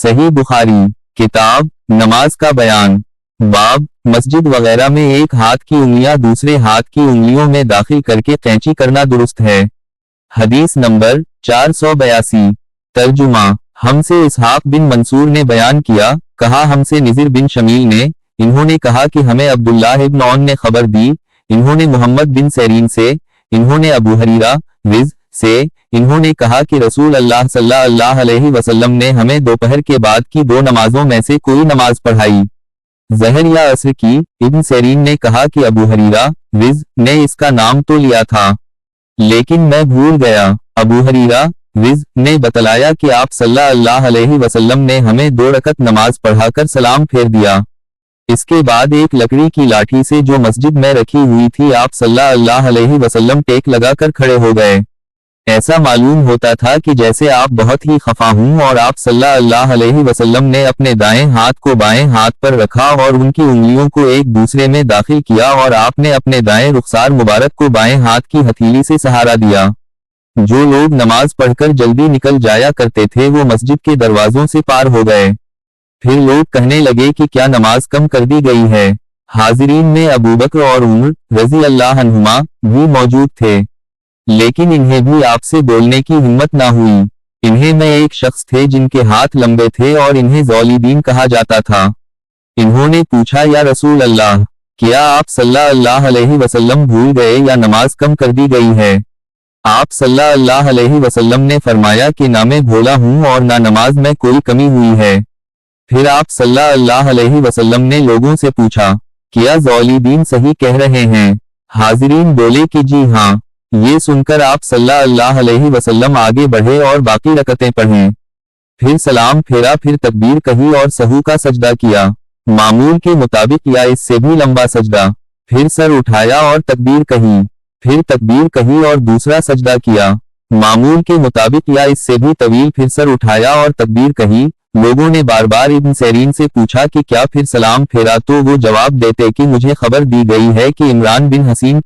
सही बुखारी। किताब नमाज का बयान। बाब मस्जिद वगैरह में एक हाथ की उंगलियां दूसरे हाथ की उंगलियों में दाखिल करके कैंची करना दुरुस्त है। हदीस नंबर 482। तर्जुमा। हमसे इसहाक बिन मंसूर ने बयान किया, कहा हमसे निज़िर बिन शमील ने, इन्होंने कहा कि हमें अब्दुल्लाह इब्न औन ने खबर दी, इन्होंने मोहम्मद बिन सैरीन से, इन्होंने अबू हरीरा रिज से, इन्होंने कहा कि रसूल अल्लाह सल्लल्लाहु अलैहि वसल्लम ने हमें दोपहर के बाद की दो नमाजों में से कोई नमाज पढ़ाई, ज़हर या असर की। इब्न सैरीन ने कहा कि अबू हरीरा रिज ने इसका नाम तो लिया था, लेकिन मैं भूल गया। अबू हरीरा रिज ने बतलाया कि आप सल्लल्लाहु अलैहि वसल्लम ने हमें 2 रकत नमाज पढ़ाकर सलाम फेर दिया। इसके बाद एक लकड़ी की लाठी से जो मस्जिद में रखी हुई थी आप सल्लल्लाहु अलैहि वसल्लम टेक लगाकर खड़े हो गए। ऐसा मालूम होता था कि जैसे आप बहुत ही खफा हूं और आप सल्लल्लाहु अलैहि वसल्लम ने अपने दाएं हाथ को बाएं हाथ पर रखा और उनकी उंगलियों को एक दूसरे में दाखिल किया और आपने अपने दाएं रुखसार मुबारक को बाएं हाथ की हथेली से सहारा दिया। जो लोग नमाज पढ़कर जल्दी निकल जाया करते थे वो मस्जिद के दरवाजों से पार हो गए। फिर लोग कहने लगे कि क्या नमाज कम कर दी गई है। हाजिरीन में अबू बकर और उमर रजी अल्लाह अन्हुमा भी मौजूद थे, लेकिन इन्हें भी आपसे बोलने की हिम्मत ना हुई। इन्हें में एक शख्स थे जिनके हाथ लंबे थे और इन्हें ज़ौलीदीन कहा जाता था। इन्होंने पूछा, या रसूल अल्लाह, क्या आप सल्लल्लाहु अलैहि वसल्लम भूल गए या नमाज कम कर दी गई है? आप सल्लल्लाहु अलैहि वसल्लम ने फरमाया कि ना मैं भोला हूं और ना नमाज में कोई कमी हुई है। फिर आप सल्लल्लाहु अलैहि वसल्लम ने लोगों से पूछा, क्या ज़ौलीदीन सही कह रहे हैं? हाजिरीन बोले कि जी हाँ। ये सुनकर आप सल्लल्लाहु अलैहि वसल्लम आगे बढ़े और बाकी रकतें पढ़ें। फिर सलाम फेरा, फिर तकबीर कही और सहू का सजदा किया, मामूल के मुताबिक या इससे भी लंबा सजदा। फिर सर उठाया और तकबीर कही, फिर तकबीर कही और दूसरा सजदा किया, मामूल के मुताबिक या इससे भी तवील। फिर सर उठाया और तकबीर कही। लोगों ने बार बार इब्न सैरीन से पूछा कि क्या फिर सलाम फेरा, तो वो जवाब देते कि मुझे खबर दी गई है कि इमरान बिन हसीन